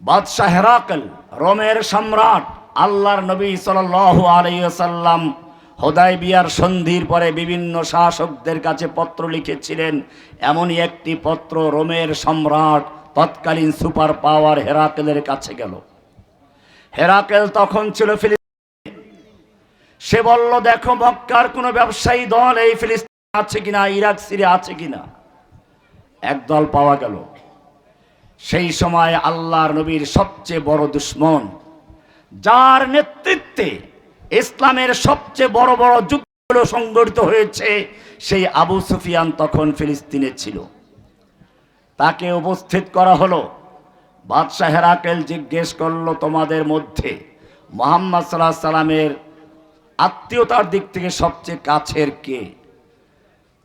বাদশাহ হেরাকল, রোমের সম্রাট, আল্লাহর নবী সাল্লাল্লাহু আলাইহি ওয়াসাল্লাম হুদায়বিয়ার সন্ধির পরে বিভিন্ন শাসকদের কাছে পত্র লিখেছিলেন। এমনই একটি পত্র রোমের সম্রাট তৎকালীন সুপার পাওয়ার হেরাকেলের কাছে গেল। হেরাকেল তখন ছিল ফিলিস্তিনে। সে বলল, দেখো মক্কার কোনো ব্যবসায়ী দল এই ফিলিস্তিনে আছে কিনা, ইরাক সিরিয়া আছে কিনা। একদল পাওয়া গেল। সেই সময় আল্লাহর নবীর সবচেয়ে বড় দুশমন, যার নেতৃত্বে ইসলামের সবচেয়ে বড় বড় যুদ্ধগুলো সংগঠিত হয়েছে, সেই আবু সুফিয়ান তখন ফিলিস্তিনে ছিল। তাকে উপস্থিত করা হলো। বাদশাহ হেরাকেল জিজ্ঞেস করলো, তোমাদের মধ্যে মুহাম্মদ সাল্লাল্লাহু আলাইহি সাল্লামের আত্মীয়তার দিক থেকে সবচেয়ে কাছের কে?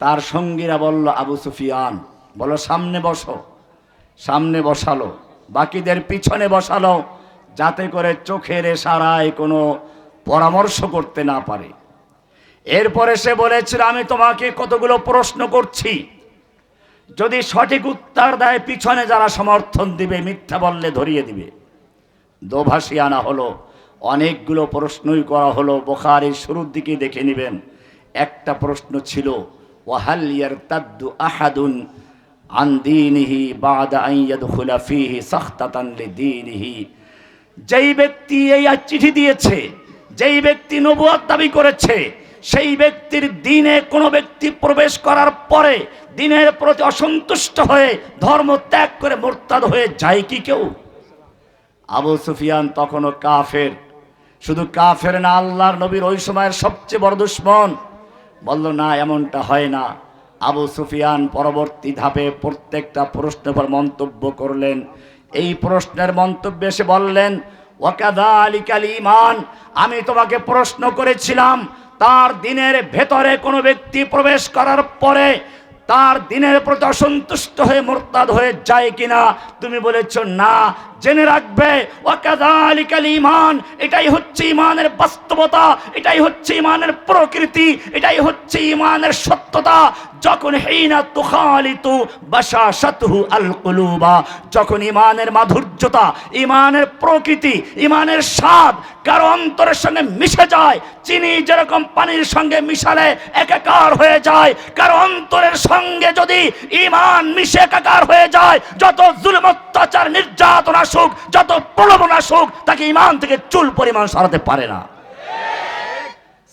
তার সঙ্গীরা বলল, আবু সুফিয়ান। বলো, সামনে বসো। সামনে বসালো, বাকিদের পিছনে বসালো, যাতে করে চোখের ইশারায় কোনো পরামর্শ করতে না পারে। এরপরে সে বলেছিল, আমি তোমাকে কতগুলো প্রশ্ন করছি, যদি সঠিক উত্তর দেয় পিছনে যারা সমর্থন দিবে, মিথ্যা বললে ধরিয়ে দিবে। দোভাষী আনা হলো, অনেকগুলো প্রশ্নই করা হলো। বুখারীর শুরুর দিকে দেখে নেবেন। একটা প্রশ্ন ছিল, ওয়াহাল ইয়ারতাদ্দু আহাদুন আন দীনিহি বাদা আন ইয়াদখুলা ফীহি সাখতাতান লিদীনিহি। যেই ব্যক্তি এই চিঠি দিয়েছে, যেই ব্যক্তি নবুয়ত দাবি করেছে, সেই ব্যক্তির দিনে কোনো ব্যক্তি প্রবেশ করার পরে দিনের প্রতি অসন্তুষ্ট হয়ে ধর্ম ত্যাগ করে মুরতাদ হয়ে যায় কি কেউ? আবু সুফিয়ান তখনও কাফের। শুধু কাফের না, আল্লাহর নবীর ওই সময়ের সবচেয়ে বড় দুশমন। বলল, না, এমনটা হয় না। আবু সুফিয়ান পরবর্তী ধাপে প্রত্যেকটা প্রশ্নের পর মন্তব্য করলেন। এই প্রশ্নের মন্তব্যে এসে বললেন, ওয়াকাযালিকাল ঈমান, আমি তোমাকে প্রশ্ন করেছিলাম তার দিনের ভেতরে কোনো ব্যক্তি প্রবেশ করার পরে তার দিনের প্রতি অসন্তুষ্ট হয়ে মুরতাদ হয়ে যায় কিনা, তুমি বলেছো না। জেনে রাখবে, ওয়াকাযালিকাল ঈমান, এটাই হচ্ছে ঈমানের বাস্তবতা, এটাই হচ্ছে ঈমানের প্রকৃতি, এটাই হচ্ছে ঈমানের সত্যতা। যখন হিনা তুখালিতু বাশাশাতুহু আল কুলুবা, যখন ঈমানের মাধুর্যতা, ঈমানের প্রকৃতি, ঈমানের স্বাদ কারো অন্তরের সঙ্গে মিশে যায়, চিনি যেরকম পানির সঙ্গে মিশালে একাকার হয়ে যায়, কারো অন্তরের সঙ্গে যদি ঈমান মিশে একাকার হয়ে যায়, যত জুলুম অত্যাচার নির্যাতন আসুক, যত প্রলোভন আসুক, তাকে ঈমান থেকে চুল পরিমাণ সরাতে পারে না।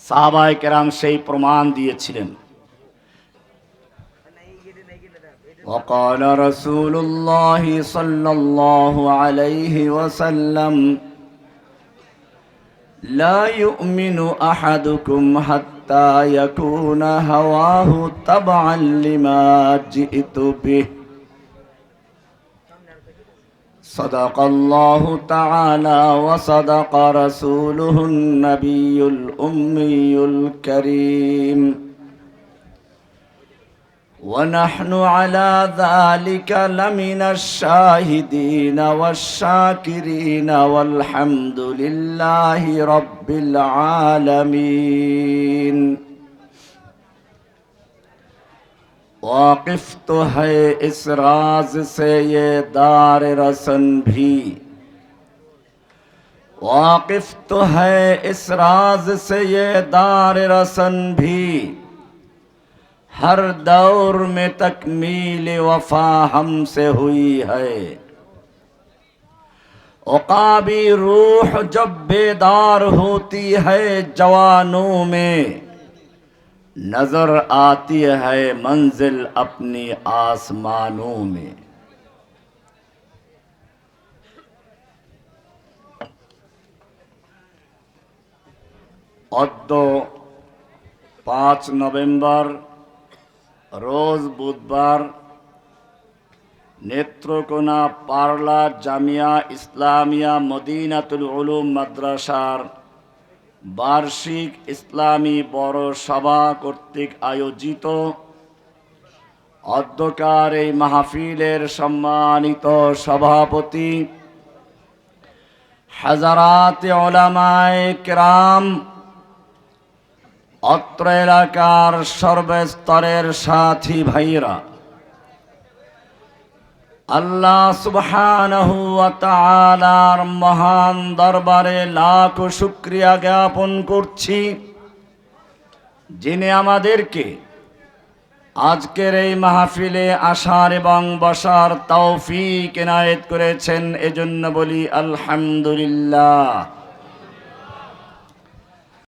সাহাবায়ে কেরাম সেই প্রমাণ দিয়েছিলেন। وقال رسول الله صلى الله عليه وسلم لا يؤمن أحدكم حتى يكون هواه تبعا لما جئت به صدق الله تعالى وصدق رسوله النبي الأمي الكريم ونحن على ذلك لمن الشاهدين والشاكرين والحمد لله رب العالمين واقف تو ہے اس راز سے یہ دار رسن بھی، واقف تو ہے اس راز سے یہ دار رسن بھی، ہر دور میں تکمیل وفا ہم سے ہوئی ہے، عقابی روح جب بیدار ہوتی ہے جوانوں میں، نظر آتی ہے منزل اپنی آسمانوں میں۔ অদ্য 5 নভেম্বর রোজ বুধবার নেত্রকোনা পারলা জামিয়া ইসলামিয়া মদিনাতুল উলুম মাদ্রাসার বার্ষিক ইসলামী বড় সভা কর্তৃক আয়োজিত অধ্যকার এই মাহফিলের সম্মানিত সভাপতি হাজারাত উলামায়ে কেরাম, অত্র এলাকার সর্বস্তরের সাথী ভাইরা, আল্লাহ সুবহানাহু ওয়া তাআলার মহান দরবারে লাখ শুকরিয়া জ্ঞাপন করছি, যিনি আমাদেরকে আজকের এই মাহফিলে আসার এবং বসার তৌফিক এনায়েত করেছেন। এজন্য বলি আলহামদুলিল্লাহ।